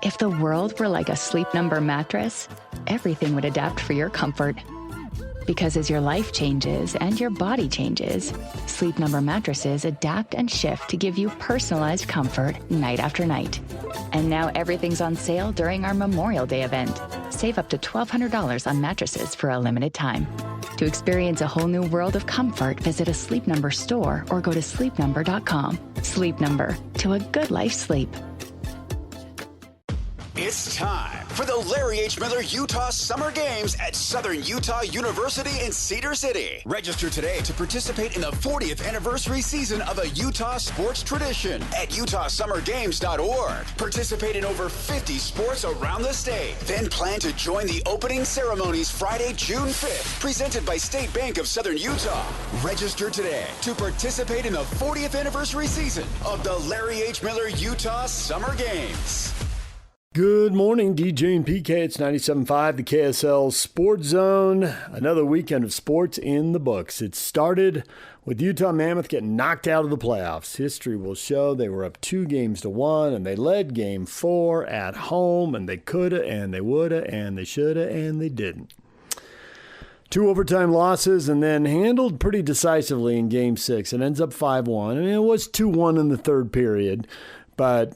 If the world were like a Sleep Number mattress, everything would adapt for your comfort. Because as your life changes and your body changes, Sleep Number mattresses adapt and shift to give you personalized comfort night after night. And now everything's on sale during our Memorial Day event. Save up to $1,200 on mattresses for a limited time. To experience a whole new world of comfort, visit a Sleep Number store or go to sleepnumber.com. Sleep Number, to a good life sleep. It's time for the Larry H. Miller Utah Summer Games at Southern Utah University in Cedar City. Register today to participate in the 40th anniversary season of a Utah sports tradition at utahsummergames.org. Participate in over 50 sports around the state. Then plan to join the opening ceremonies Friday, June 5th, presented by State Bank of Southern Utah. Register today to participate in the 40th anniversary season of the Larry H. Miller Utah Summer Games. Good morning, DJ and PK. It's 97.5, the KSL Sports Zone. Another weekend of sports in the books. It started with Utah Mammoth getting knocked out of the playoffs. History will show they were up 2-1, and they led Game 4 at home, and they coulda, and they woulda, and they shoulda, and they didn't. 2 overtime losses, and then handled pretty decisively in Game 6. It ends up 5-1. I mean, it was 2-1 in the third period, but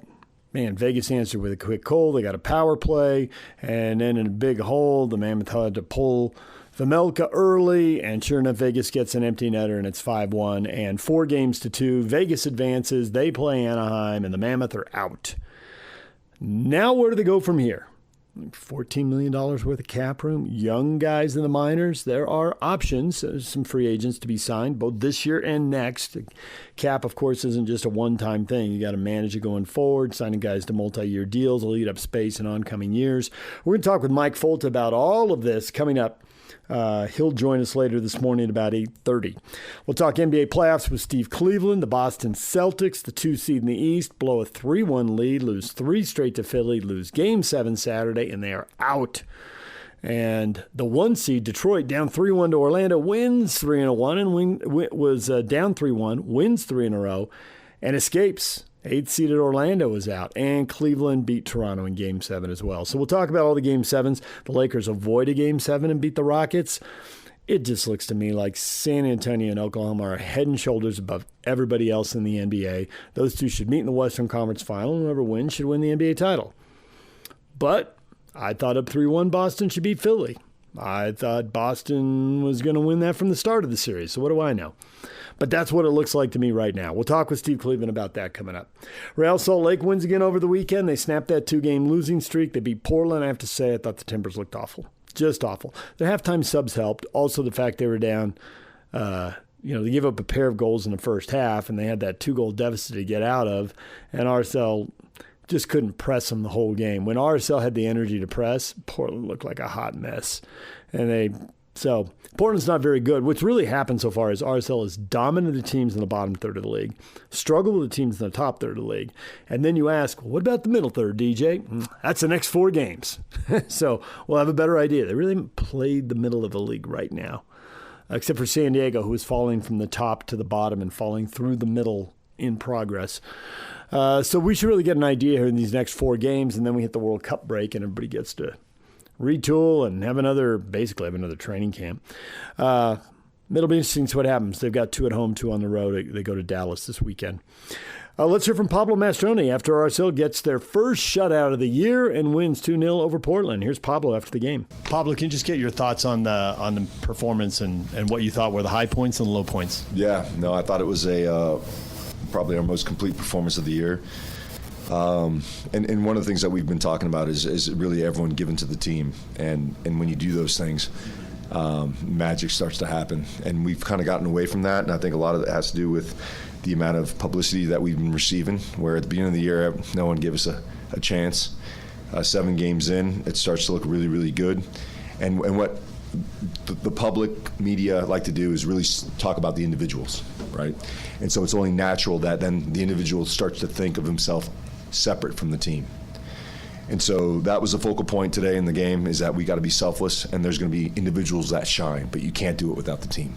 man, Vegas answered with a quick goal. They got a power play, and then in a big hole, the Mammoth had to pull Vamelka early, and sure enough, Vegas gets an empty netter, and it's 5-1. And 4-2, Vegas advances. They play Anaheim, and the Mammoth are out. Now where do they go from here? $14 million worth of cap room, young guys in the minors. There are options, some free agents to be signed, both this year and next. The cap, of course, isn't just a one-time thing. You got to manage it going forward, signing guys to multi-year deals will eat up space in oncoming years. We're going to talk with Mike Folta about all of this coming up. He'll join us later this morning at about 8:30. We'll talk NBA playoffs with Steve Cleveland. The Boston Celtics, the 2 seed in the East, blow a 3-1 lead, lose 3 straight to Philly, lose Game 7 Saturday, and they are out. And the 1 seed, Detroit, down 3-1 to Orlando, wins 3-1, and was down 3-1, wins 3 in a row, and escapes. 8th seeded Orlando was out, and Cleveland beat Toronto in Game 7 as well. So we'll talk about all the Game 7s. The Lakers avoid a Game 7 and beat the Rockets. It just looks to me like San Antonio and Oklahoma are head and shoulders above everybody else in the NBA. Those two should meet in the Western Conference Final, and whoever wins should win the NBA title. But I thought up 3-1 Boston should beat Philly. I thought Boston was going to win that from the start of the series, so what do I know? But that's what it looks like to me right now. We'll talk with Steve Cleveland about that coming up. Real Salt Lake wins again over the weekend. They snapped that 2-game losing streak. They beat Portland. I have to say, I thought the Timbers looked awful. Just awful. Their halftime subs helped. Also, the fact they were down, they gave up a pair of goals in the first half, and they had that 2-goal deficit to get out of, and RSL just couldn't press them the whole game. When RSL had the energy to press, Portland looked like a hot mess. So Portland's not very good. What's really happened so far is RSL has dominated the teams in the bottom third of the league, struggled with the teams in the top third of the league. And then you ask, well, what about the middle third, DJ? That's the next 4 games. So we'll have a better idea. They really haven't played the middle of the league right now, except for San Diego, who is falling from the top to the bottom and falling through the middle in progress. So we should really get an idea here in these next 4 games, and then we hit the World Cup break, and everybody gets to retool and have another training camp. It'll be interesting to see what happens. They've got 2 at home, 2 on the road. They go to Dallas this weekend. Let's hear from Pablo Mastroeni after RSL gets their first shutout of the year and wins 2-0 over Portland. Here's Pablo after the game. Pablo, can you just get your thoughts on the performance and what you thought were the high points and the low points? Yeah, no, I thought it was probably our most complete performance of the year. And one of the things that we've been talking about is really everyone given to the team. And when you do those things, magic starts to happen. And we've kind of gotten away from that. And I think a lot of it has to do with the amount of publicity that we've been receiving, where at the beginning of the year, no one gave us a chance. 7 games in, it starts to look really, really good. And what the public media like to do is really talk about the individuals, right? And so it's only natural that then the individual starts to think of himself separate from the team. And so that was the focal point today in the game, is that we got to be selfless, and there's going to be individuals that shine, but you can't do it without the team.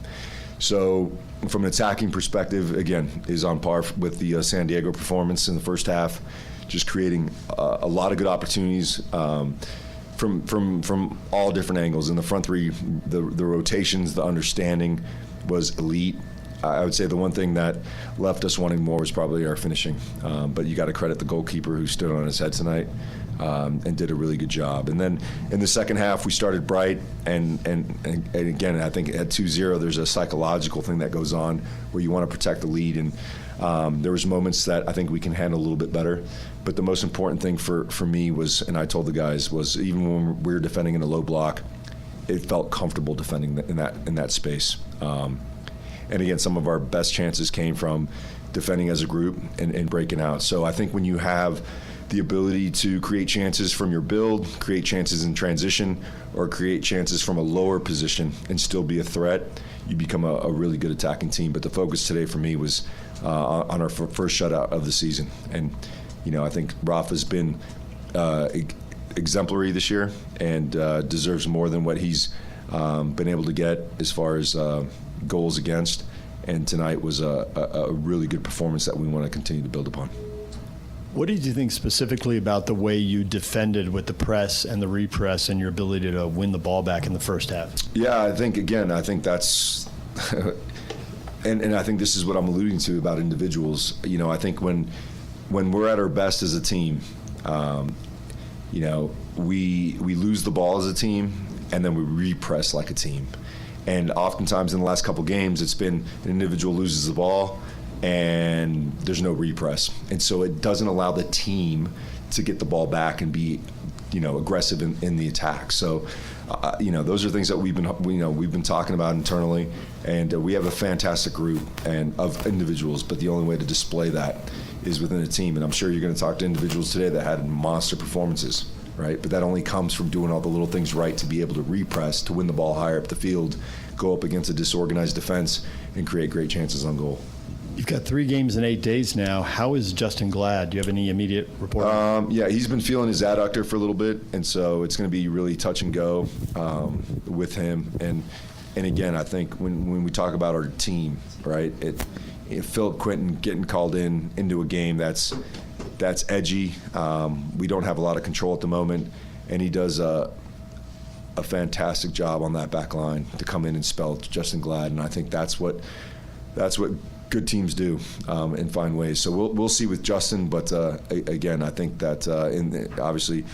So from an attacking perspective, again, is on par with the San Diego performance in the first half. just creating a lot of good opportunities from all different angles. In the front three, the rotations, the understanding was elite. I would say the one thing that left us wanting more was probably our finishing. But you got to credit the goalkeeper who stood on his head tonight and did a really good job. And then in the second half, we started bright. And again, I think at 2-0, there's a psychological thing that goes on where you want to protect the lead. And there was moments that I think we can handle a little bit better. But the most important thing for me was, and I told the guys, was even when we were defending in a low block, it felt comfortable defending in that space. And again, some of our best chances came from defending as a group and breaking out. So I think when you have the ability to create chances from your build, create chances in transition, or create chances from a lower position and still be a threat, you become a really good attacking team. But the focus today for me was on our first shutout of the season. And, I think Rafa's been exemplary this year and deserves more than what he's been able to get as far as goals against, and tonight was a really good performance that we want to continue to build upon. What did you think specifically about the way you defended with the press and the repress and your ability to win the ball back in the first half? Yeah, I think that's and I think this is what I'm alluding to about individuals. I think when we're at our best as a team, we lose the ball as a team and then we repress like a team. And oftentimes in the last couple games, it's been an individual loses the ball and there's no repress. And so it doesn't allow the team to get the ball back and be, aggressive in the attack. So, those are things that we've been talking about internally. And we have a fantastic group of individuals, but the only way to display that is within a team. And I'm sure you're going to talk to individuals today that had monster performances. Right, but that only comes from doing all the little things right to be able to repress, to win the ball higher up the field, go up against a disorganized defense, and create great chances on goal. You've got 3 games in 8 days now. How is Justin Glad? Do you have any immediate report? Yeah, he's been feeling his adductor for a little bit, and so it's going to be really touch and go with him. And again, I think when we talk about our team, right, Philip Quinton getting called into a game that's edgy. We don't have a lot of control at the moment, and he does a fantastic job on that back line to come in and spell Justin Glad, and I think that's what good teams do and find ways. So we'll see with Justin, but again, I think that obviously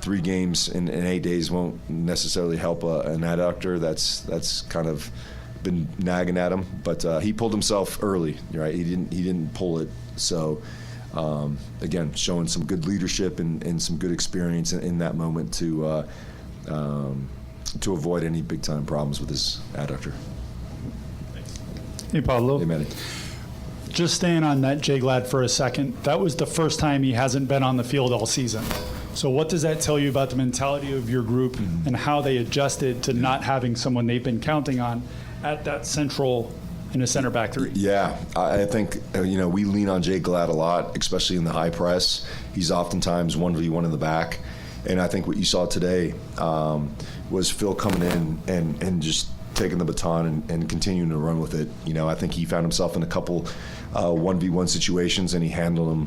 3 games in 8 days won't necessarily help an adductor that's kind of been nagging at him, but he pulled himself early, right? He didn't pull it, so. Again, showing some good leadership and some good experience in that moment to avoid any big-time problems with his adductor. Hey, Pablo. Hey, Manny. Just staying on that Jay Glad for a second, that was the first time he hasn't been on the field all season. So what does that tell you about the mentality of your group and how they adjusted to not having someone they've been counting on at that central in a center back 3? Yeah, I think we lean on Jay Glad a lot, especially in the high press. He's oftentimes 1v1 in the back, and I think what you saw today was Phil coming in and just taking the baton and continuing to run with it. I think he found himself in a couple 1v1 situations, and he handled them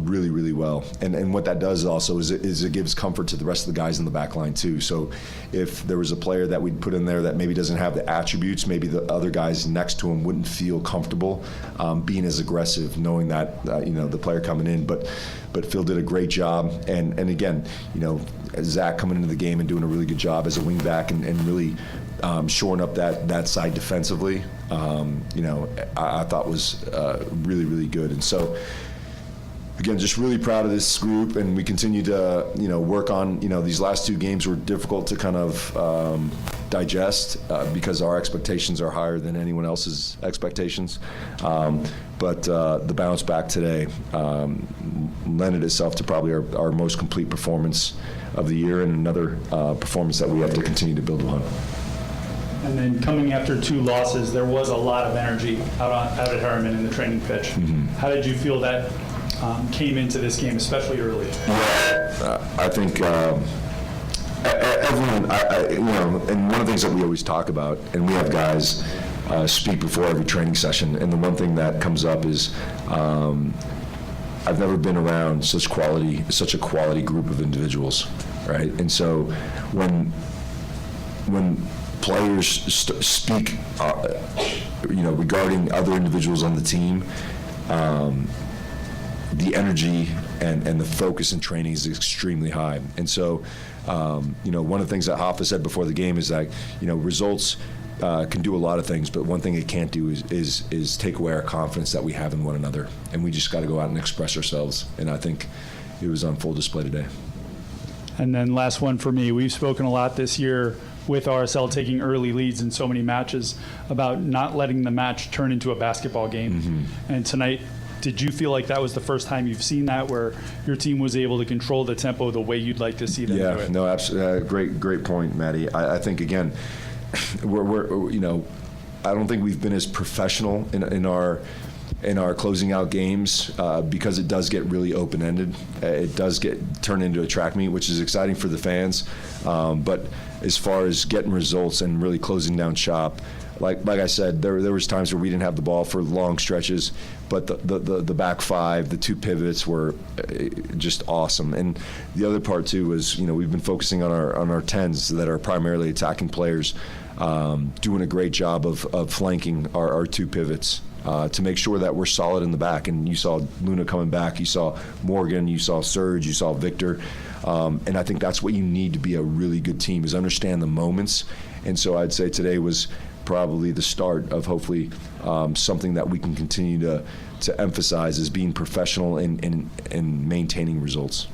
really, really well. And what that does also is it gives comfort to the rest of the guys in the back line too. So if there was a player that we'd put in there that maybe doesn't have the attributes, maybe the other guys next to him wouldn't feel comfortable being as aggressive, knowing that the player coming in. But Phil did a great job. And again, Zach coming into the game and doing a really good job as a wing back and really shoring up that side defensively, I thought was really, really good. And so, again, just really proud of this group, and we continue to, work on, these last 2 games were difficult to kind of digest because our expectations are higher than anyone else's expectations. But the bounce back today lended itself to probably our most complete performance of the year, and another performance that we have to continue to build on. And then coming after 2 losses, there was a lot of energy out at Harriman in the training pitch. Mm-hmm. How did you feel that came into this game, especially early? I think everyone, and one of the things that we always talk about, and we have guys speak before every training session, and the one thing that comes up is I've never been around such a quality group of individuals, right? And so when players speak, regarding other individuals on the team, the energy and the focus in training is extremely high. And so, one of the things that Hoffa said before the game is that, results can do a lot of things, but one thing it can't do is take away our confidence that we have in one another. And we just got to go out and express ourselves. And I think it was on full display today. And then last one for me, we've spoken a lot this year with RSL taking early leads in so many matches about not letting the match turn into a basketball game. Mm-hmm. And tonight, did you feel like that was the first time you've seen that, where your team was able to control the tempo the way you'd like to see them do it? Yeah, no, absolutely. Great point, Maddie. I think, again, we're I don't think we've been as professional in our closing out games because it does get really open-ended. It does get turned into a track meet, which is exciting for the fans. But as far as getting results and really closing down shop, like I said, there was times where we didn't have the ball for long stretches, but the back five, the two pivots were just awesome. And the other part too was, we've been focusing on our 10s that are primarily attacking players, doing a great job of flanking our two pivots. To make sure that we're solid in the back. And you saw Luna coming back, you saw Morgan, you saw Serge, you saw Victor. And I think that's what you need to be a really good team, is understand the moments. And so I'd say today was probably the start of hopefully something that we can continue to emphasize as being professional and maintaining results.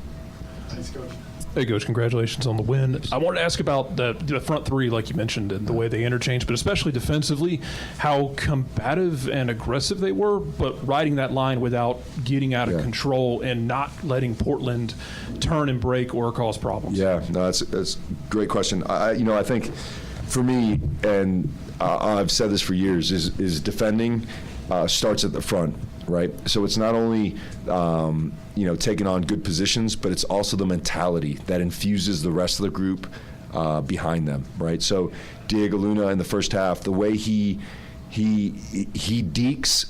Thanks, Coach. Hey, Coach, congratulations on the win. I wanted to ask about the front three, like you mentioned, and the way they interchanged, but especially defensively, how combative and aggressive they were, but riding that line without getting out of control and not letting Portland turn and break or cause problems. Yeah, no, that's a great question. I think for me, and I've said this for years, is defending starts at the front. Right, so it's not only taking on good positions, but it's also the mentality that infuses the rest of the group behind them. Right, so Diego Luna in the first half, the way he dekes,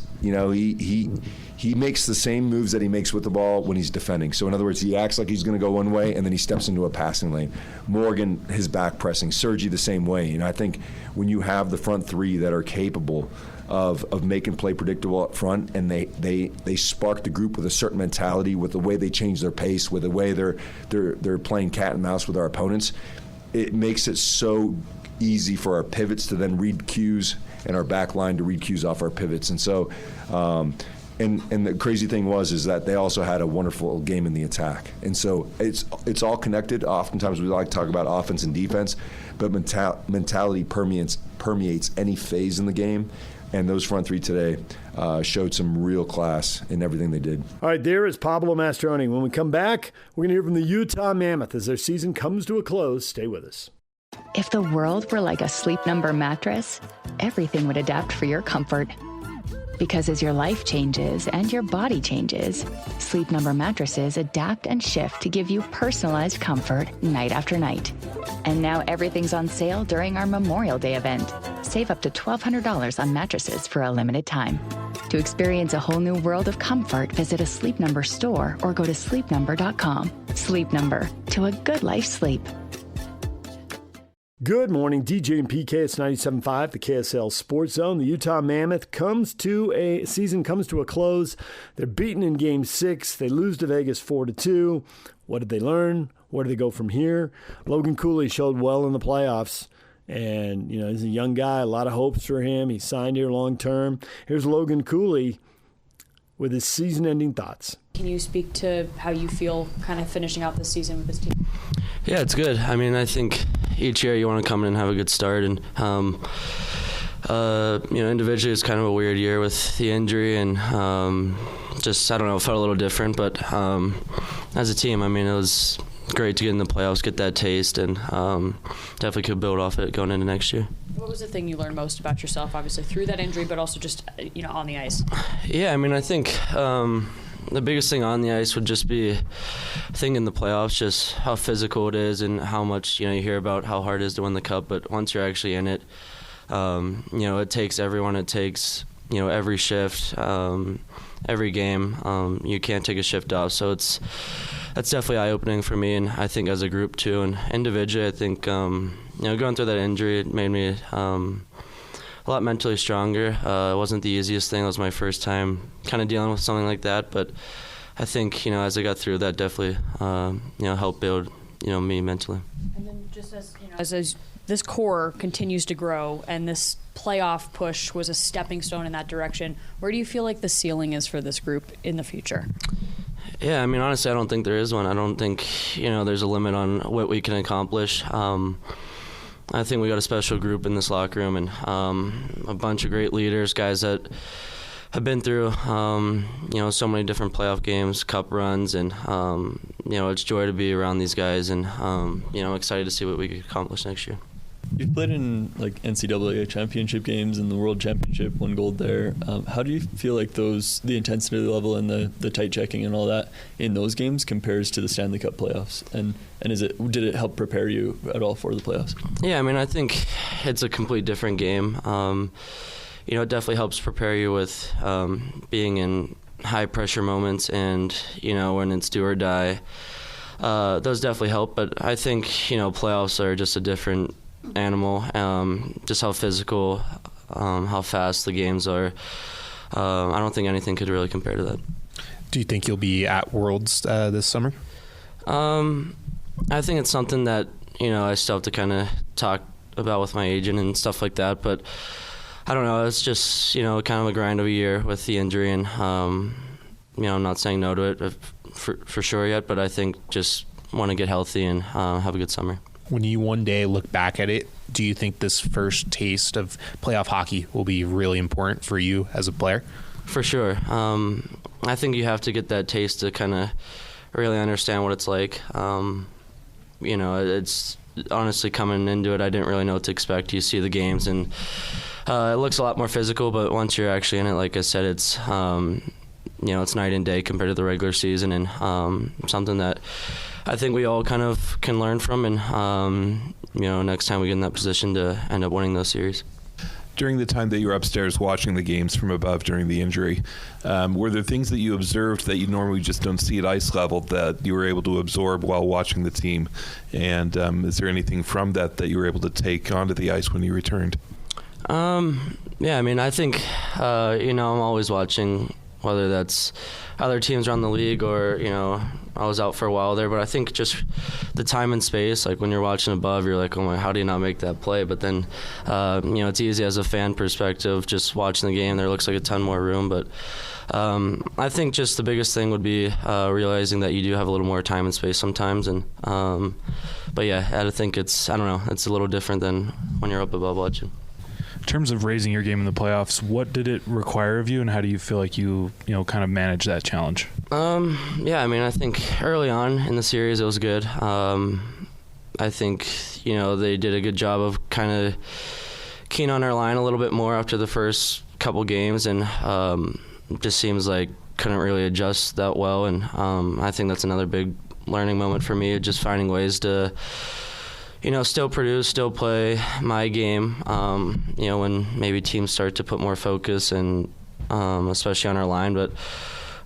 he makes the same moves that he makes with the ball when he's defending. So in other words, he acts like he's going to go one way, and then he steps into a passing lane. Morgan, his back pressing. Sergi the same way. And I think when you have the front three that are capable of making play predictable up front, and they spark the group with a certain mentality, with the way they change their pace, with the way they're playing cat and mouse with our opponents, it makes it so easy for our pivots to then read cues and our back line to read cues off our pivots. And so and the crazy thing is that they also had a wonderful game in the attack. And so it's all connected. Oftentimes we like to talk about offense and defense, but mentality permeates any phase in the game. And those front three today showed some real class in everything they did. All right, there is Pablo Mastroeni. When we come back, we're going to hear from the Utah Mammoth as their season comes to a close. Stay with us. If the world were like a Sleep Number mattress, everything would adapt for your comfort. Because as your life changes and your body changes, Sleep Number mattresses adapt and shift to give you personalized comfort night after night. And now everything's on sale during our Memorial Day event. Save up to $1,200 on mattresses for a limited time. To experience a whole new world of comfort, visit a Sleep Number store or go to sleepnumber.com. Sleep Number, to a good life sleep. Good morning, DJ and PK. It's 97.5, the KSL Sports Zone. The Utah Mammoth season comes to a close. They're beaten in Game 6. They lose to Vegas 4-2. What did they learn? Where do they go from here? Logan Cooley showed well in the playoffs. And, he's a young guy, a lot of hopes for him. He signed here long term. Here's Logan Cooley with his season-ending thoughts. Can you speak to how you feel kind of finishing out this season with this team? Yeah, it's good. I mean, I think each year you want to come in and have a good start. And, individually it's kind of a weird year with the injury and just, I don't know, it felt a little different. But as a team, I mean, it was great to get in the playoffs, get that taste, and definitely could build off it going into next year. What was the thing you learned most about yourself, obviously, through that injury, but also just, on the ice? Yeah, I mean, I think the biggest thing on the ice would just be, I think in the playoffs, just how physical it is and how much, you hear about how hard it is to win the cup, but once you're actually in it, it takes everyone. It takes every shift, every game. You can't take a shift off, so that's definitely eye-opening for me, and I think as a group too, and individually, I think going through that injury, it made me a lot mentally stronger. It wasn't the easiest thing. It was my first time kind of dealing with something like that, but I think as I got through that, definitely helped build me mentally. And then just as this core continues to grow and this playoff push was a stepping stone in that direction, where do you feel like the ceiling is for this group in the future? Yeah, I mean, honestly, I don't think there is one. I don't think, there's a limit on what we can accomplish. I think we got a special group in this locker room and a bunch of great leaders, guys that have been through, so many different playoff games, cup runs, and, it's joy to be around these guys and, excited to see what we can accomplish next year. You've played in NCAA championship games and the World Championship, won gold there. How do you feel like the intensity level and the tight checking and all that in those games compares to the Stanley Cup playoffs? And did it help prepare you at all for the playoffs? Yeah, I mean, I think it's a complete different game. It definitely helps prepare you with being in high pressure moments and when it's do or die. Those definitely help, but I think playoffs are just a different animal. Just how physical, how fast the games are. I don't think anything could really compare to that. Do you think you'll be at Worlds this summer? I think it's something that I still have to kind of talk about with my agent and stuff like that, but I don't know. It's just kind of a grind of a year with the injury, and I'm not saying no to it for sure yet, but I think just want to get healthy and have a good summer. When you one day look back at it, do you think this first taste of playoff hockey will be really important for you as a player? For sure. I think you have to get that taste to kind of really understand what it's like. It's honestly coming into it, I didn't really know what to expect. You see the games, and it looks a lot more physical, but once you're actually in it, like I said, it's it's night and day compared to the regular season, and something that I think we all kind of can learn from, and next time we get in that position to end up winning those series. During the time that you were upstairs watching the games from above during the injury, were there things that you observed that you normally just don't see at ice level that you were able to absorb while watching the team? And is there anything from that you were able to take onto the ice when you returned? Yeah, I mean, I think, I'm always watching, whether that's other teams around the league or, I was out for a while there, but I think just the time and space, like when you're watching above, you're like, oh my, how do you not make that play? But then, it's easy as a fan perspective, just watching the game, there looks like a ton more room. But I think just the biggest thing would be realizing that you do have a little more time and space sometimes. And but yeah, I think it's a little different than when you're up above watching. In terms of raising your game in the playoffs, what did it require of you, and how do you feel like you kind of manage that challenge? Yeah, I mean, I think early on in the series it was good. I think, they did a good job of kind of keying on our line a little bit more after the first couple games, and it just seems like couldn't really adjust that well, and I think that's another big learning moment for me, just finding ways to still produce, still play my game, when maybe teams start to put more focus and especially on our line. But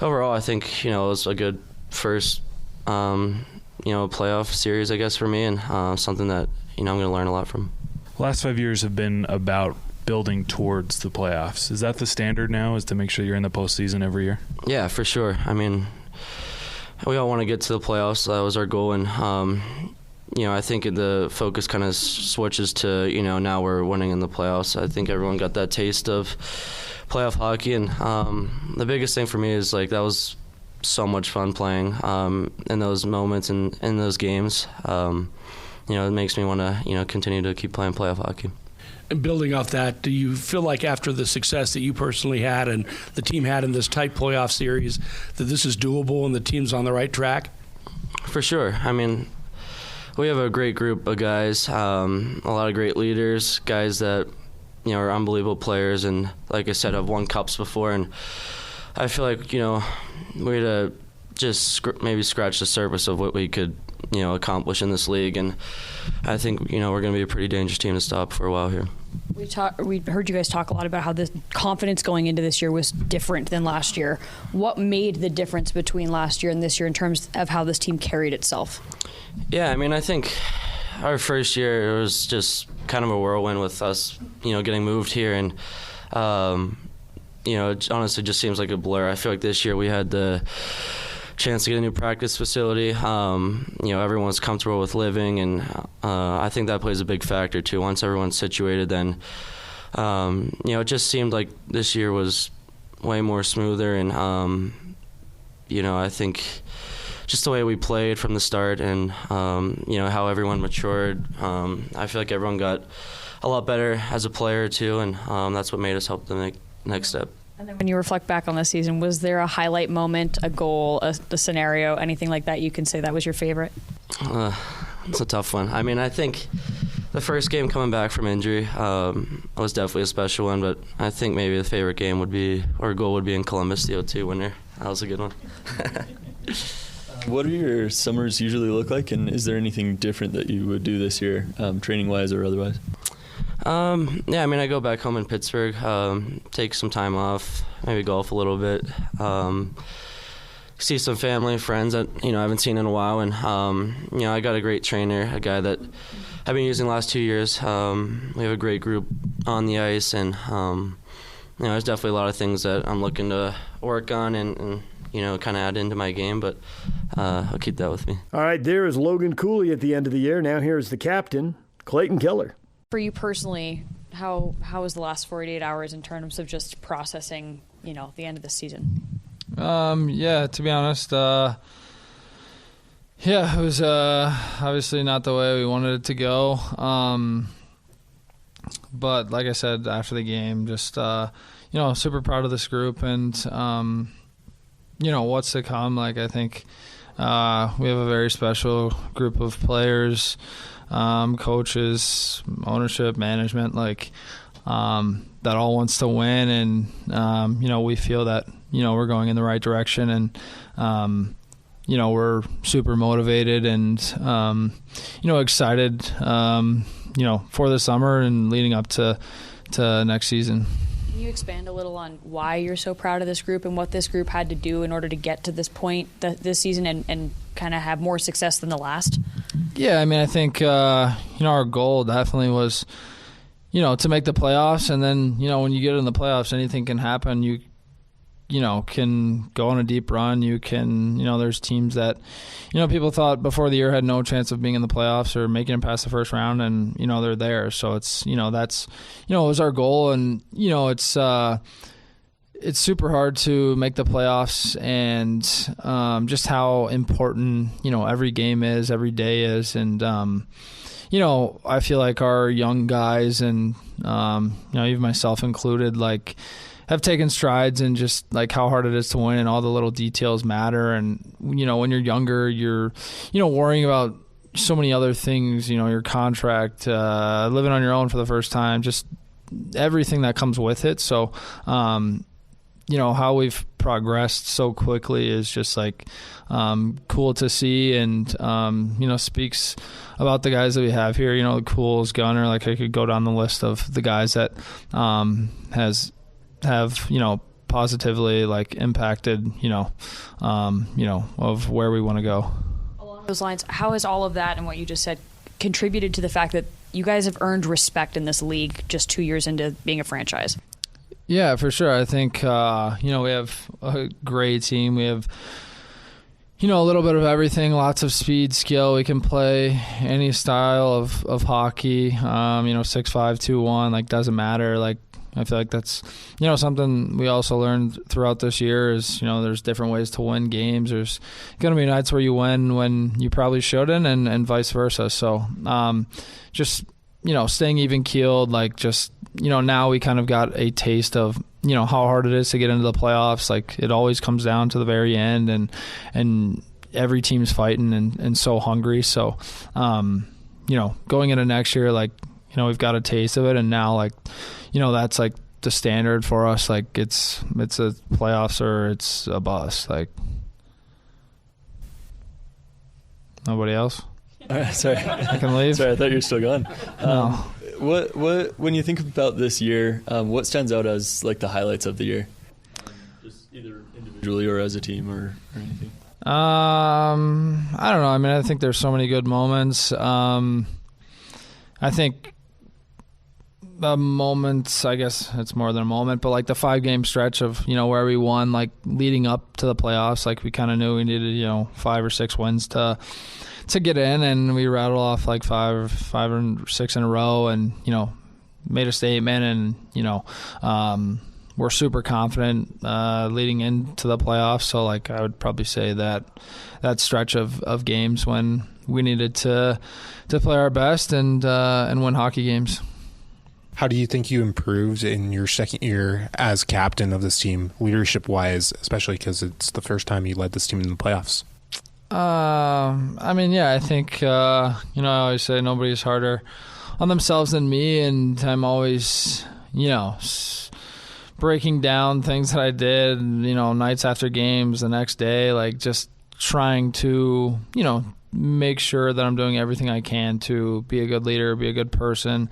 overall, I think, it was a good first, playoff series, I guess, for me, and something that, I'm going to learn a lot from. The last 5 years have been about building towards the playoffs. Is that the standard now, is to make sure you're in the postseason every year? Yeah, for sure. I mean, we all want to get to the playoffs. That was our goal, and I think the focus kind of switches to, now we're winning in the playoffs. I think everyone got that taste of playoff hockey, and the biggest thing for me is, that was so much fun playing in those moments and in those games. It makes me want to, continue to keep playing playoff hockey. And building off that, do you feel like after the success that you personally had and the team had in this tight playoff series that this is doable and the team's on the right track? For sure. I mean, we have a great group of guys, a lot of great leaders, guys that, are unbelievable players, and like I said, I've won cups before, and I feel like, we had to just maybe scratch the surface of what we could, accomplish in this league. And I think, we're going to be a pretty dangerous team to stop for a while here. We heard you guys talk a lot about how the confidence going into this year was different than last year. What made the difference between last year and this year in terms of how this team carried itself? Yeah, I think our first year, it was just kind of a whirlwind with us, getting moved here. And, it honestly just seems like a blur. I feel like this year we had the chance to get a new practice facility. Everyone's comfortable with living, and I think that plays a big factor too. Once everyone's situated, then it just seemed like this year was way more smoother, and I think just the way we played from the start, and how everyone matured. I feel like everyone got a lot better as a player too, and that's what made us help the next step. And then when you reflect back on this season, was there a highlight moment, a goal, a scenario, anything like that you can say that was your favorite? It's a tough one. I think the first game coming back from injury was definitely a special one, but I think maybe the favorite game would be, or goal would be in Columbus, the 0-2 winner. That was a good one. What do your summers usually look like, and is there anything different that you would do this year, training-wise or otherwise? I go back home in Pittsburgh, take some time off, maybe golf a little bit, see some family and friends that, I haven't seen in a while. And, I got a great trainer, a guy that I've been using the last 2 years. We have a great group on the ice, and, there's definitely a lot of things that I'm looking to work on and kind of add into my game, but I'll keep that with me. All right, there is Logan Cooley at the end of the year. Now here's the captain, Clayton Keller. For you personally, how was the last 48 hours in terms of just processing, the end of the season? To be honest, it was obviously not the way we wanted it to go. But like I said after the game, just super proud of this group and what's to come. I think we have a very special group of players, coaches, ownership, management, that all wants to win, and we feel that we're going in the right direction, and we're super motivated and excited for the summer and leading up to next season. Can you expand a little on why you're so proud of this group and what this group had to do in order to get to this point this season and kind of have more success than the last? Yeah, I think our goal definitely was to make the playoffs, and then when you get in the playoffs, anything can happen. You can go on a deep run. You can there's teams that people thought before the year had no chance of being in the playoffs or making it past the first round, and they're there. So it's that's it was our goal, and it's super hard to make the playoffs, and just how important every game is, every day is, and I feel like our young guys and even myself included have taken strides in just how hard it is to win, and all the little details matter. And when you're younger, you're worrying about so many other things, your contract, living on your own for the first time, just everything that comes with it. So how we've progressed so quickly is just cool to see, and speaks about the guys that we have here. Cools, Gunner, I could go down the list of the guys that have positively impacted of where we want to go. Along those lines, how has all of that and what you just said contributed to the fact that you guys have earned respect in this league just 2 years into being a franchise? Yeah, for sure. I think we have a great team. We have a little bit of everything, lots of speed, skill. We can play any style of hockey, 6'5", 2'1", doesn't matter. I feel like that's, something we also learned throughout this year is, there's different ways to win games. There's going to be nights where you win when you probably shouldn't, and vice versa. So just, staying even keeled, now we kind of got a taste of, how hard it is to get into the playoffs. It always comes down to the very end, and every team's fighting and so hungry. So, going into next year, we've got a taste of it, and now that's the standard for us. It's a playoffs or it's a bust. Nobody else? Sorry. I can leave? Sorry, I thought you were still going. No. What when you think about this year, what stands out as like the highlights of the year? Just either individually or as a team or anything? I don't know. I mean, I think there's so many good moments. I think the moments, I guess it's more than a moment, but like the 5-game stretch of, where we won, like leading up to the playoffs, like we kind of knew we needed, 5 or 6 wins to get in, and we rattled off like 5 or 6 in a row and, made a statement, and, we're super confident leading into the playoffs. So, like, I would probably say that stretch of games when we needed to play our best and win hockey games. How do you think you improved in your second year as captain of this team, leadership-wise, especially because it's the first time you led this team in the playoffs? I mean, yeah, I think, I always say nobody's harder on themselves than me, and I'm always, breaking down things that I did, nights after games, the next day, like just trying to, make sure that I'm doing everything I can to be a good leader, be a good person.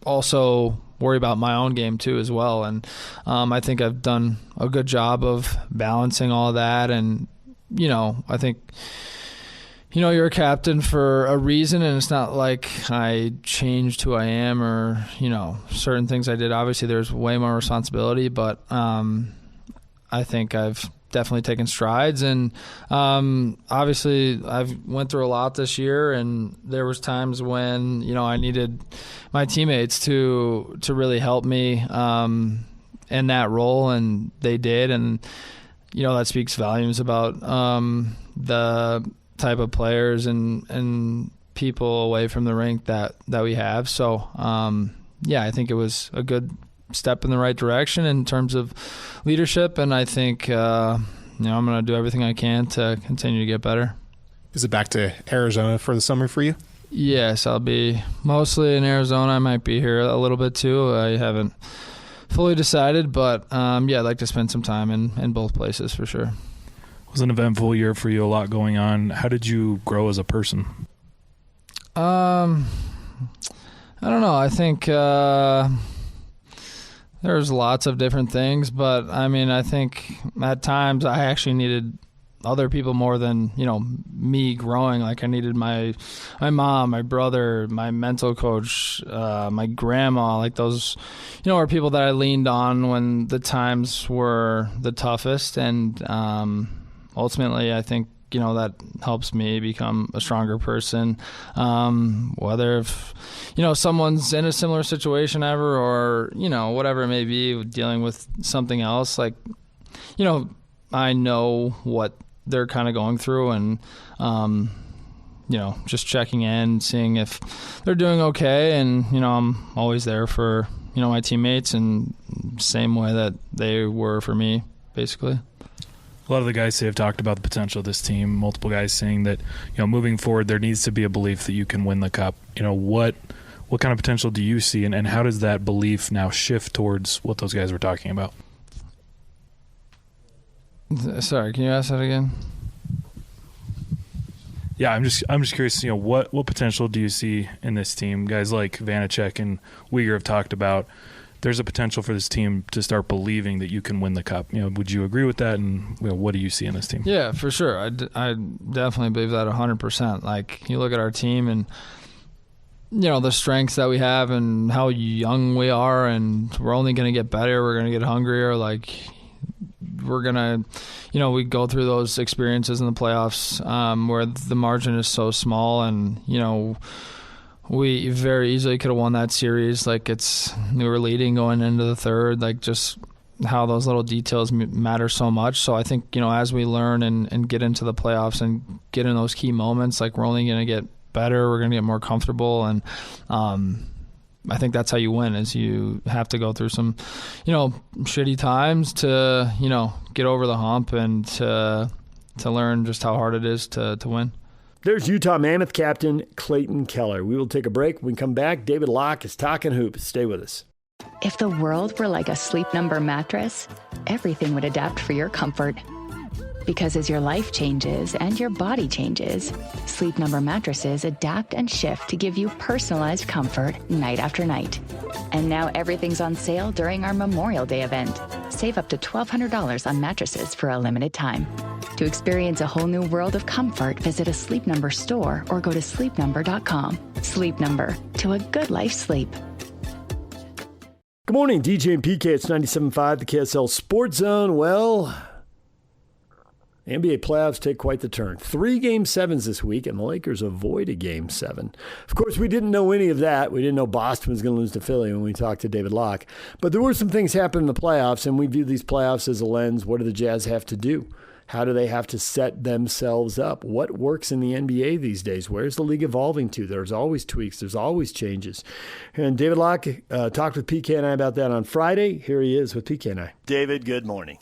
Also worry about my own game too as well. And I think I've done a good job of balancing all that. And, I think, you're a captain for a reason, and it's not like I changed who I am or, certain things I did. Obviously, there's way more responsibility, but I think I've definitely taken strides. And obviously, I've went through a lot this year, and there was times when, I needed my teammates to really help me in that role, and they did. And, that speaks volumes about the type of players and people away from the rink that we have. So, I think it was a good step in the right direction in terms of leadership, and I think I'm going to do everything I can to continue to get better. Is it back to Arizona for the summer for you? Yes, I'll be mostly in Arizona. I might be here a little bit too. I haven't fully decided, but I'd like to spend some time in both places for sure. It was an eventful year for you, a lot going on. How did you grow as a person? I don't know. I think there's lots of different things, but I mean, I think at times I actually needed other people more than, me growing. Like I needed my mom, my brother, my mental coach, my grandma, like those, are people that I leaned on when the times were the toughest. And ultimately, I think, that helps me become a stronger person. Whether if, someone's in a similar situation ever or, whatever it may be, dealing with something else, like, I know what they're kind of going through, and, just checking in, seeing if they're doing okay. And, I'm always there for, my teammates, and same way that they were for me, basically. A lot of the guys have talked about the potential of this team. Multiple guys saying that, moving forward, there needs to be a belief that you can win the cup. What kind of potential do you see, and how does that belief now shift towards what those guys were talking about? Sorry, can you ask that again? Yeah, I'm just curious. What potential do you see in this team? Guys like Vanacek and Uyghur have talked about. There's a potential for this team to start believing that you can win the cup. Would you agree with that? And what do you see in this team? Yeah, for sure. I definitely believe that 100%. Like, you look at our team and, the strengths that we have and how young we are, and we're only going to get better. We're going to get hungrier. Like, we're going to, we go through those experiences in the playoffs where the margin is so small, and, we very easily could have won that series. Like, we were leading going into the third, like just how those little details matter so much. So I think, as we learn and get into the playoffs and get in those key moments, like we're only going to get better. We're going to get more comfortable. And I think that's how you win, is you have to go through some, shitty times to, get over the hump and to learn just how hard it is to win. There's Utah Mammoth captain Clayton Keller. We will take a break. When we come back, David Locke is talking hoops. Stay with us. If the world were like a Sleep Number mattress, everything would adapt for your comfort. Because as your life changes and your body changes, Sleep Number mattresses adapt and shift to give you personalized comfort night after night. And now everything's on sale during our Memorial Day event. Save up to $1,200 on mattresses for a limited time. To experience a whole new world of comfort, visit a Sleep Number store or go to sleepnumber.com. Sleep Number, to a good life sleep. Good morning, DJ and PK. It's 97.5, the KSL Sports Zone. Well, the NBA playoffs take quite the turn. 3 Game 7s this week, and the Lakers avoid a Game 7. Of course, we didn't know any of that. We didn't know Boston was going to lose to Philly when we talked to David Locke. But there were some things happening in the playoffs, and we view these playoffs as a lens. What do the Jazz have to do? How do they have to set themselves up? What works in the NBA these days? Where's the league evolving to? There's always tweaks. There's always changes. And David Locke talked with PK and I about that on Friday. Here he is with PK and I. David, good morning.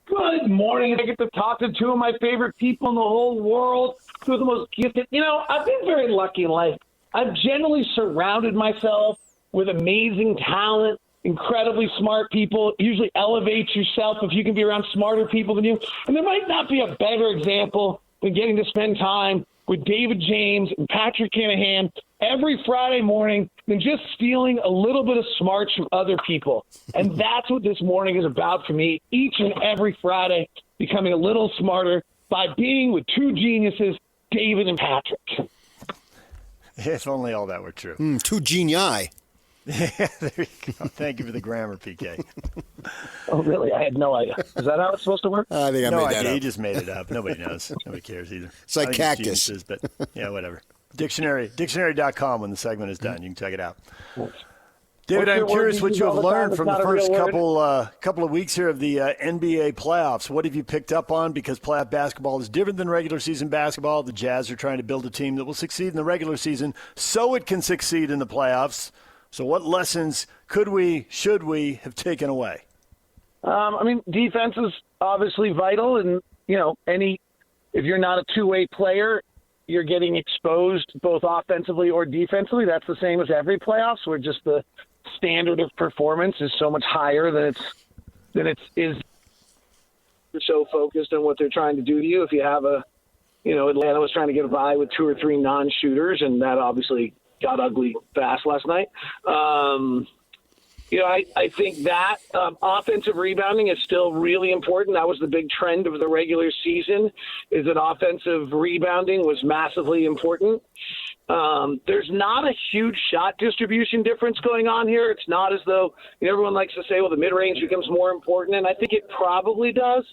Good morning. I get to talk to 2 of my favorite people in the whole world, 2 of the most gifted. You know, I've been very lucky in life. I've generally surrounded myself with amazing talent, incredibly smart people. Usually elevate yourself if you can be around smarter people than you. And there might not be a better example than getting to spend time with David James and Patrick Kinahan every Friday morning than just stealing a little bit of smarts from other people. And that's what this morning is about for me. Each and every Friday, becoming a little smarter by being with 2 geniuses, David and Patrick. If only all that were true. 2 genii. Yeah, there you go. Thank you for the grammar, PK. Oh, really? I had no idea. Is that how it's supposed to work? I think I made that up. He just made it up. Nobody knows. Nobody cares either. It's like cactus. Geniuses, but yeah, whatever. Dictionary.com when the segment is done. You can check it out. David, I'm curious what you have learned from the first couple of weeks here of the NBA playoffs. What have you picked up on? Because playoff basketball is different than regular season basketball. The Jazz are trying to build a team that will succeed in the regular season so it can succeed in the playoffs. So what lessons should we have taken away? I mean, defense is obviously vital. And, you know, if you're not a two-way player, you're getting exposed both offensively or defensively. That's the same as every playoffs, where just the standard of performance is so much higher than it is so focused on what they're trying to do to you. If you have Atlanta was trying to get by with 2 or 3 non-shooters, and that obviously got ugly fast last night. I think that offensive rebounding is still really important. That was the big trend of the regular season, is that offensive rebounding was massively important. There's not a huge shot distribution difference going on here. It's not as though everyone likes to say, well, the mid-range becomes more important, and I think it probably does.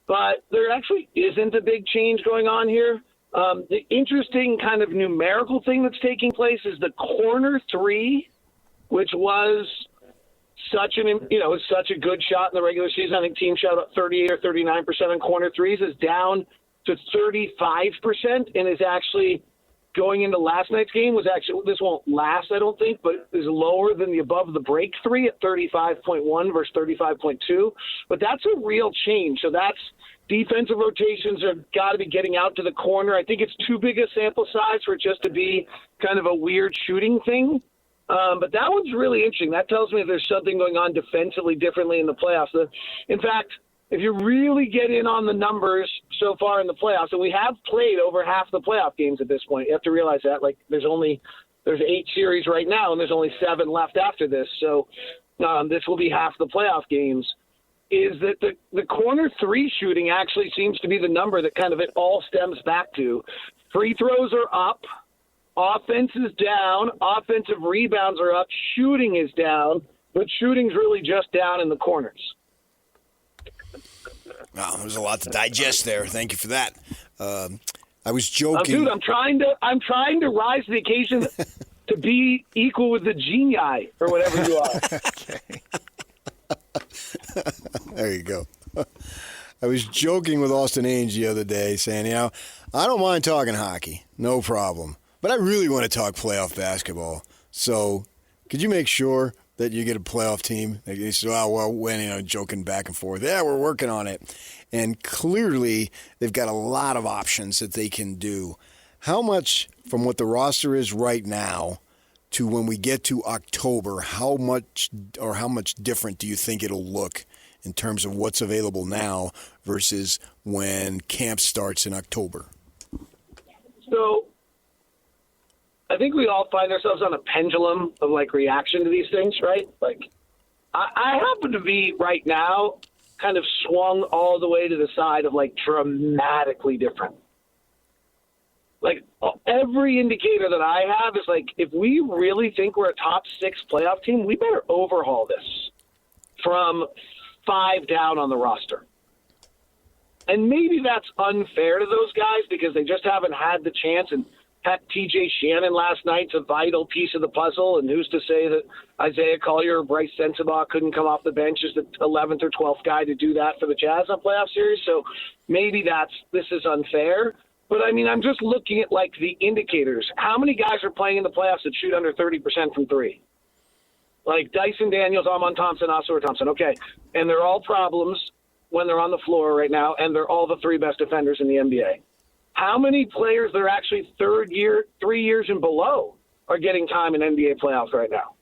But there actually isn't a big change going on here. The interesting kind of numerical thing that's taking place is the corner 3, which was such a good shot in the regular season. I think teams shot about 38 or 39% on corner 3s, is down to 35% and is actually going into last night's game this won't last, I don't think, but is lower than the above the break 3 at 35.1 versus 35.2. But that's a real change. So that's defensive rotations have got to be getting out to the corner. I think it's too big a sample size for it just to be kind of a weird shooting thing. But that one's really interesting. That tells me there's something going on defensively differently in the playoffs. In fact, if you really get in on the numbers so far in the playoffs, and we have played over half the playoff games at this point, you have to realize that. Like, there's 8 series right now, and there's only 7 left after this. So this will be half the playoff games. Is that the corner 3 shooting actually seems to be the number that kind of it all stems back to. Free throws are up. Offense is down. Offensive rebounds are up. Shooting is down. But shooting's really just down in the corners. Wow, there's a lot to digest there. Thank you for that. I was joking. Dude, I'm trying to rise to the occasion to be equal with the genii or whatever you are. Okay. There you go. I was joking with Austin Ains the other day, saying, I don't mind talking hockey, no problem, but I really want to talk playoff basketball. So could you make sure that you get a playoff team? They said, when, joking back and forth. Yeah, we're working on it. And clearly they've got a lot of options that they can do. How much from what the roster is right now to when we get to October, how much different do you think it'll look in terms of what's available now versus when camp starts in October? So I think we all find ourselves on a pendulum of like reaction to these things, right? Like I happen to be right now kind of swung all the way to the side of like dramatically different. Like every indicator that I have is like, if we really think we're a top 6 playoff team, we better overhaul this from 5 down on the roster. And maybe that's unfair to those guys because they just haven't had the chance. And heck, TJ Shannon last night's a vital piece of the puzzle. And who's to say that Isaiah Collier or Bryce Sensabaugh couldn't come off the bench as the 11th or 12th guy to do that for the Jazz on playoff series? So maybe this is unfair. But, I mean, I'm just looking at, like, the indicators. How many guys are playing in the playoffs that shoot under 30% from 3? Like Dyson Daniels, Amon Thompson, Oscar Thompson. Okay. And they're all problems when they're on the floor right now, and they're all the 3 best defenders in the NBA. How many players that are actually 3rd year, 3 years and below are getting time in NBA playoffs right now?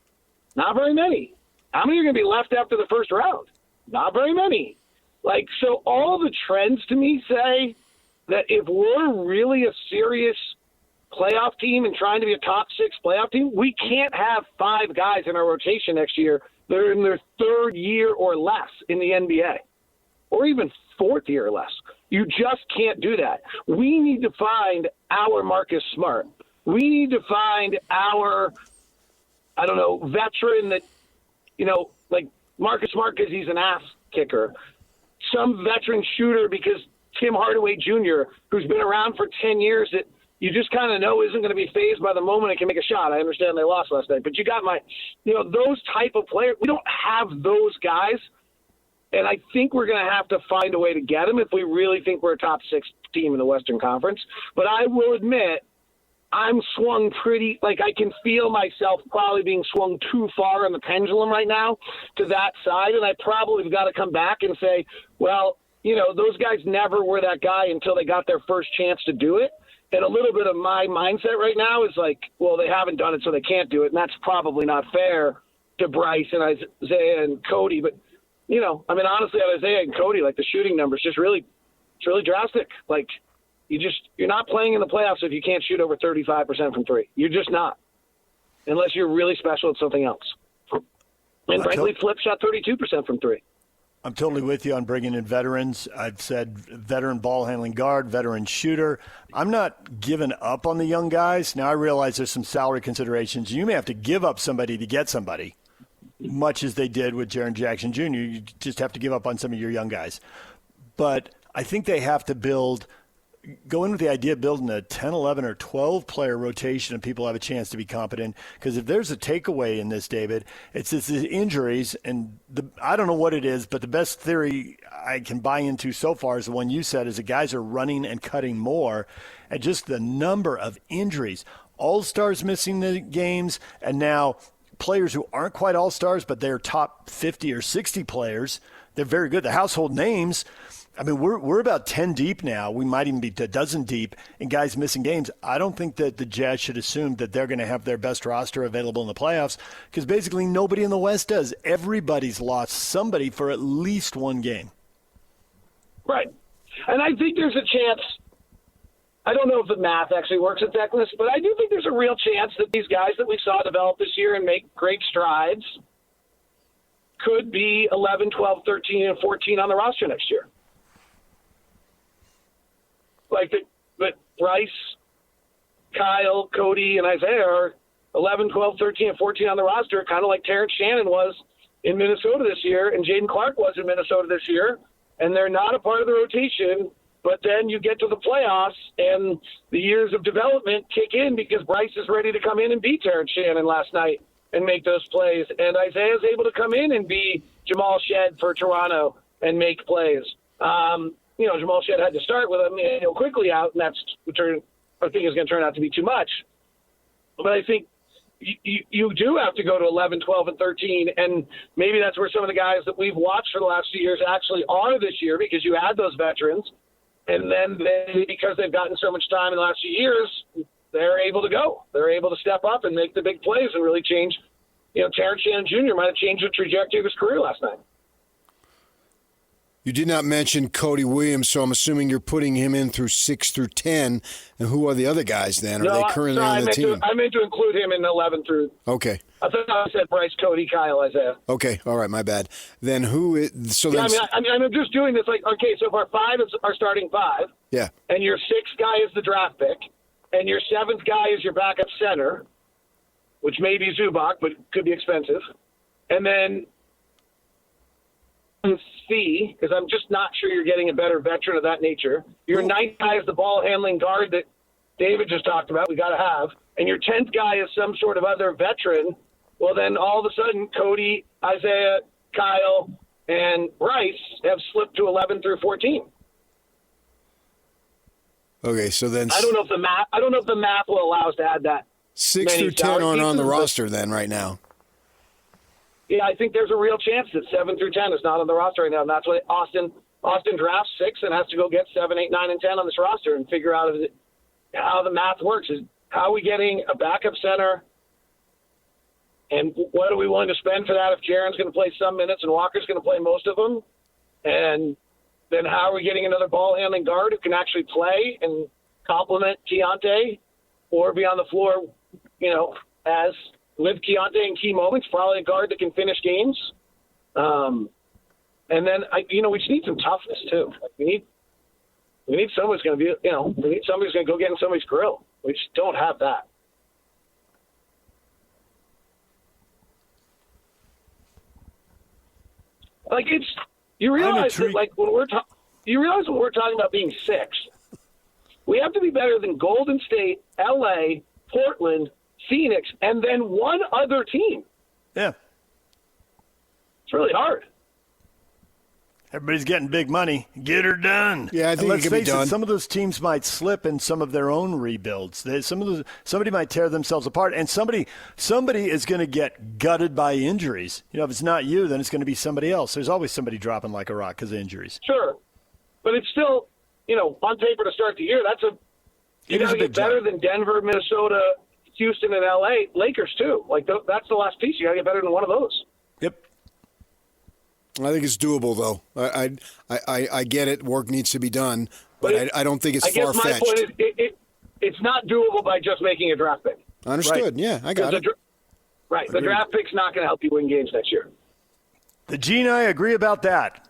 Not very many. How many are going to be left after the first round? Not very many. Like, so all the trends to me say that if we're really a serious playoff team and trying to be a top 6 playoff team, we can't have 5 guys in our rotation next year that are in their 3rd year or less in the NBA, or even 4th year or less. You just can't do that. We need to find our Marcus Smart. We need to find our, veteran that, like Marcus Smart because he's an ass kicker. Some veteran shooter because Tim Hardaway Jr., who's been around for 10 years, that you just kind of know isn't going to be fazed by the moment and can make a shot. I understand they lost last night, but you got those type of players. We don't have those guys, and I think we're going to have to find a way to get them if we really think we're a top 6 team in the Western Conference. But I will admit, I'm swung I can feel myself probably being swung too far on the pendulum right now to that side, and I probably have got to come back and say, well, those guys never were that guy until they got their first chance to do it. And a little bit of my mindset right now is like, well, they haven't done it, so they can't do it. And that's probably not fair to Bryce and Isaiah and Cody. But, honestly, on Isaiah and Cody, like the shooting numbers, it's really drastic. Like, you're not playing in the playoffs if you can't shoot over 35% from 3. You're just not, unless you're really special at something else. And frankly, Flip shot 32% from 3. I'm totally with you on bringing in veterans. I've said veteran ball handling guard, veteran shooter. I'm not giving up on the young guys. Now I realize there's some salary considerations. You may have to give up somebody to get somebody, much as they did with Jaren Jackson Jr. You just have to give up on some of your young guys. But I think they have to go in with the idea of building a 10, 11, or 12-player rotation and people have a chance to be competent. Because if there's a takeaway in this, David, it's the injuries. And I don't know what it is, but the best theory I can buy into so far is the one you said, is the guys are running and cutting more. And just the number of injuries. All-stars missing the games, and now players who aren't quite all-stars, but they're top 50 or 60 players. They're very good. The household names. I mean, we're about 10 deep now. We might even be a dozen deep in guys missing games. I don't think that the Jazz should assume that they're going to have their best roster available in the playoffs because basically nobody in the West does. Everybody's lost somebody for at least one game. Right. And I think there's a chance – I don't know if the math actually works at Techless, but I do think there's a real chance that these guys that we saw develop this year and make great strides could be 11, 12, 13, and 14 on the roster next year. But Bryce, Kyle, Cody, and Isaiah are 11, 12, 13, and 14 on the roster, kind of like Terrence Shannon was in Minnesota this year and Jaden Clark was in Minnesota this year, and they're not a part of the rotation. But then you get to the playoffs, and the years of development kick in because Bryce is ready to come in and beat Terrence Shannon last night and make those plays. And Isaiah is able to come in and be Jamal Shed for Toronto and make plays. Jamal Shed had to start with him quickly out, and I think is going to turn out to be too much. But I think you do have to go to 11, 12, and 13, and maybe that's where some of the guys that we've watched for the last few years actually are this year because you had those veterans. And then because they've gotten so much time in the last few years, they're able to go. They're able to step up and make the big plays and really change. Terrence Shannon Jr. might have changed the trajectory of his career last night. You did not mention Cody Williams, so I'm assuming you're putting him in through 6 through 10. And who are the other guys then? Are they currently on the team? I meant to include him in 11 through. Okay. I thought I said Bryce, Cody, Kyle, Isaiah. Okay. All right. My bad. Then who is? So then. I'm just doing this like, okay, so if our 5 is our starting 5. Yeah. And your 6th guy is the draft pick, and your 7th guy is your backup center, which may be Zubac, but could be expensive. And then C, because I'm just not sure you're getting a better veteran of that nature. Your 9th guy is the ball handling guard that David just talked about. We got to have. And your 10th guy is some sort of other veteran. Well, then all of a sudden, Cody, Isaiah, Kyle, and Bryce have slipped to 11 through 14. Okay, so then I don't know if the math will allow us to add that. 6 through 10 aren't on the roster then right now. Yeah, I think there's a real chance that 7 through 10 is not on the roster right now, and that's why Austin drafts 6 and has to go get 7, 8, 9, and 10 on this roster and figure out how the math works. Is how are we getting a backup center, and what are we willing to spend for that if Jaron's going to play some minutes and Walker's going to play most of them? And then how are we getting another ball-handling guard who can actually play and complement Keontae or be on the floor, as with Keontae in key moments, probably a guard that can finish games. And then, we just need some toughness, too. We need someone who's going to be, we need somebody who's going to go get in somebody's grill. We just don't have that. Like, you realize that, like, when we're talking about being 6, we have to be better than Golden State, LA, Portland, Phoenix, and then one other team. Yeah. It's really hard. Everybody's getting big money. Get her done. Yeah, I think it can be done. Some of those teams might slip in some of their own rebuilds. Somebody might tear themselves apart, and somebody is going to get gutted by injuries. If it's not you, then it's going to be somebody else. There's always somebody dropping like a rock because of injuries. Sure, but it's still, on paper to start the year, you got to get better than Denver, Minnesota, Houston, and LA. Lakers too. Like that's the last piece. You got to get better than one of those. Yep. I think it's doable, though. I get it. Work needs to be done, but I don't think it's far-fetched. I guess my point is it's not doable by just making a draft pick. Understood. Right. Yeah, I got it. Right. The draft pick's not going to help you win games next year. The G and I agree about that.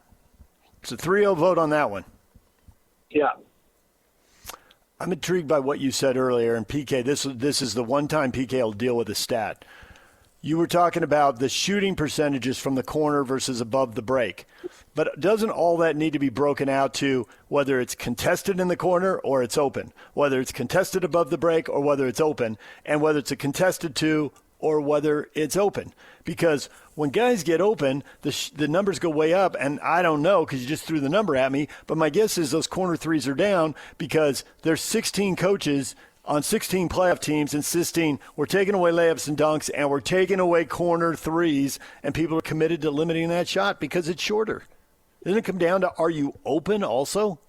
It's a 3-0 vote on that one. Yeah. I'm intrigued by what you said earlier, and PK, this is the one time PK will deal with a stat. You were talking about the shooting percentages from the corner versus above the break. But doesn't all that need to be broken out to whether it's contested in the corner or it's open, whether it's contested above the break or whether it's open, and whether it's a contested to or whether it's open? Because when guys get open, the numbers go way up, and I don't know because you just threw the number at me, but my guess is those corner threes are down because there's 16 coaches on 16 playoff teams insisting we're taking away layups and dunks and we're taking away corner threes, and people are committed to limiting that shot because it's shorter. Doesn't it come down to, are you open also?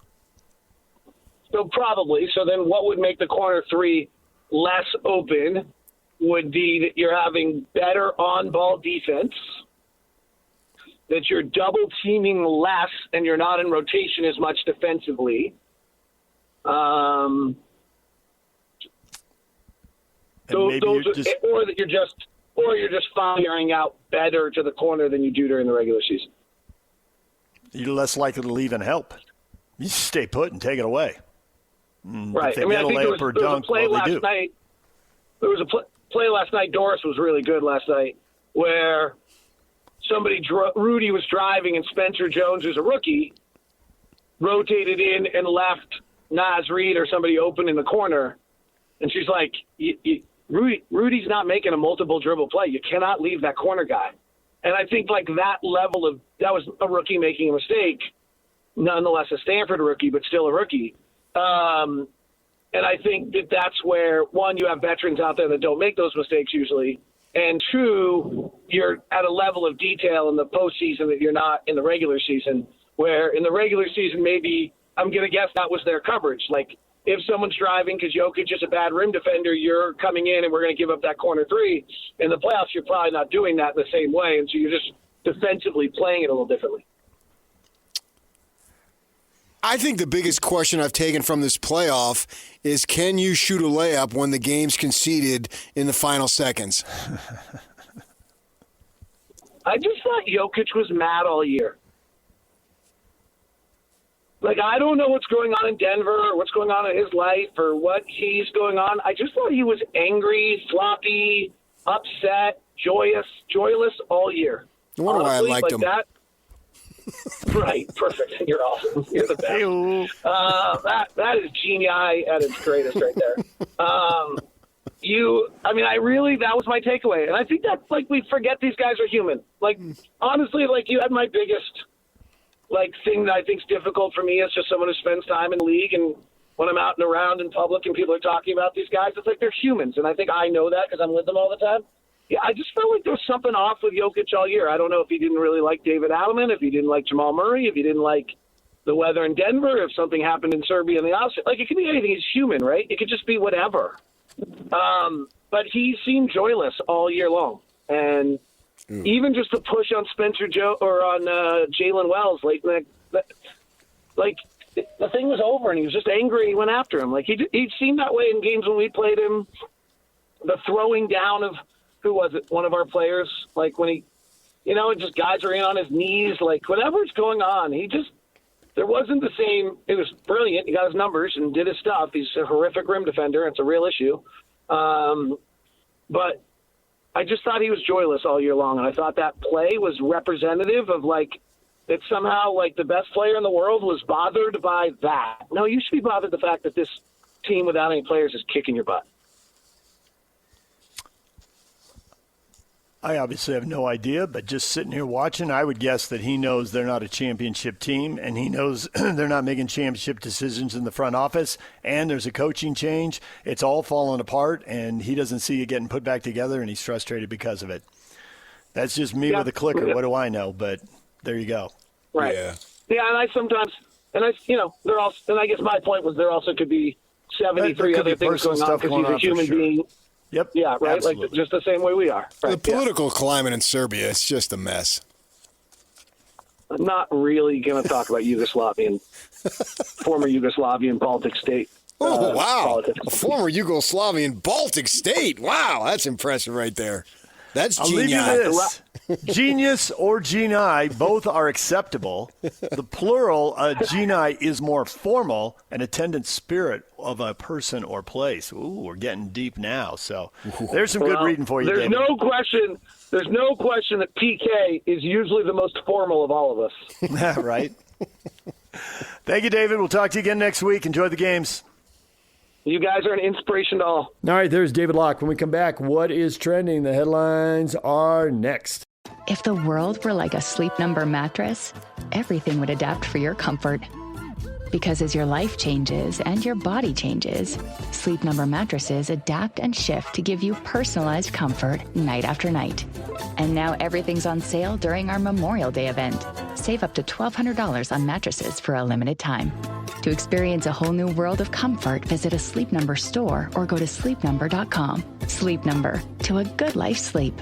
So probably. So then what would make the corner three less open would be that you're having better on-ball defense, that you're double teaming less and you're not in rotation as much defensively. Or that you're just firing out better to the corner than you do during the regular season. You're less likely to leave and help. You just stay put and take it away. Right. If they get a layup or dunk, they do. There was a play last night. Doris was really good last night, where Rudy was driving and Spencer Jones, who's a rookie, rotated in and left Naz Reid or somebody open in the corner, and she's like, Rudy's not making a multiple dribble play. You cannot leave that corner guy. And I think like that was a rookie making a mistake, nonetheless a Stanford rookie, but still a rookie. And I think that's where, one, you have veterans out there that don't make those mistakes usually, and two, you're at a level of detail in the postseason that you're not in the regular season, where in the regular season maybe, I'm going to guess that was their coverage. Like, if someone's driving because Jokic is a bad rim defender, you're coming in and we're going to give up that corner three. In the playoffs, you're probably not doing that in the same way, and so you're just defensively playing it a little differently. I think the biggest question I've taken from this playoff is, can you shoot a layup when the game's conceded in the final seconds? I just thought Jokic was mad all year. Like, I don't know what's going on in Denver or what's going on in his life or what he's going on. I just thought he was angry, sloppy, upset, joyless all year. I wonder why I liked him. That. Right, perfect. You're awesome. You're the best. That is genii at its greatest right there. That was my takeaway. And I think that, like, we forget these guys are human. Like, honestly, like, you had my biggest, like, thing that I think is difficult for me as just someone who spends time in the league, and when I'm out and around in public and people are talking about these guys, it's like they're humans. And I think I know that because I'm with them all the time. Yeah, I just felt like there was something off with Jokic all year. I don't know if he didn't really like David Adelman, if he didn't like Jamal Murray, if he didn't like the weather in Denver, if something happened in Serbia in the opposite. Like, it could be anything. He's human, right? It could just be whatever. But he seemed joyless all year long. And even just the push on Jalen Wells, like the thing was over and he was just angry and he went after him. Like, he seemed that way in games when we played him. The throwing down of, who was it, one of our players, like when he, just guys are in on his knees, like whatever's going on, there wasn't the same. It was brilliant. He got his numbers and did his stuff. He's a horrific rim defender. It's a real issue. But I just thought he was joyless all year long. And I thought that play was representative of, like, that somehow, like, the best player in the world was bothered by that. No, you should be bothered the fact that this team without any players is kicking your butt. I obviously have no idea, but just sitting here watching, I would guess that he knows they're not a championship team, and he knows they're not making championship decisions in the front office, and there's a coaching change. It's all falling apart, and he doesn't see it getting put back together, and he's frustrated because of it. That's just me with a clicker. What do I know? But there you go. Right. Yeah, and I sometimes, and I, they're all, and I guess my point was there also could be 73 other things going on because he's a human being. Yep. Yeah, right? Absolutely. Like, just the same way we are. Right? The political climate in Serbia, it's just a mess. I'm not really going to talk about former Yugoslavian Baltic state. Oh, wow. Politics. A former Yugoslavian Baltic state. Wow, that's impressive right there. That's I'll genius. leave you this. Genius or genii, both are acceptable. The plural, genii, is more formal, an attendant spirit of a person or place. Ooh, we're getting deep now. So there's some good reading for you, There's David. There's no question that PK is usually the most formal of all of us. Right. Thank you, David. We'll talk to you again next week. Enjoy the games. You guys are an inspiration to all. All right, there's David Locke. When we come back, what is trending? The headlines are next. If the world were like a Sleep Number mattress, everything would adapt for your comfort. Because as your life changes and your body changes, Sleep Number mattresses adapt and shift to give you personalized comfort night after night. And now everything's on sale during our Memorial Day event. Save up to $1,200 on mattresses for a limited time. To experience a whole new world of comfort, visit a Sleep Number store or go to sleepnumber.com. Sleep Number, to a good life sleep.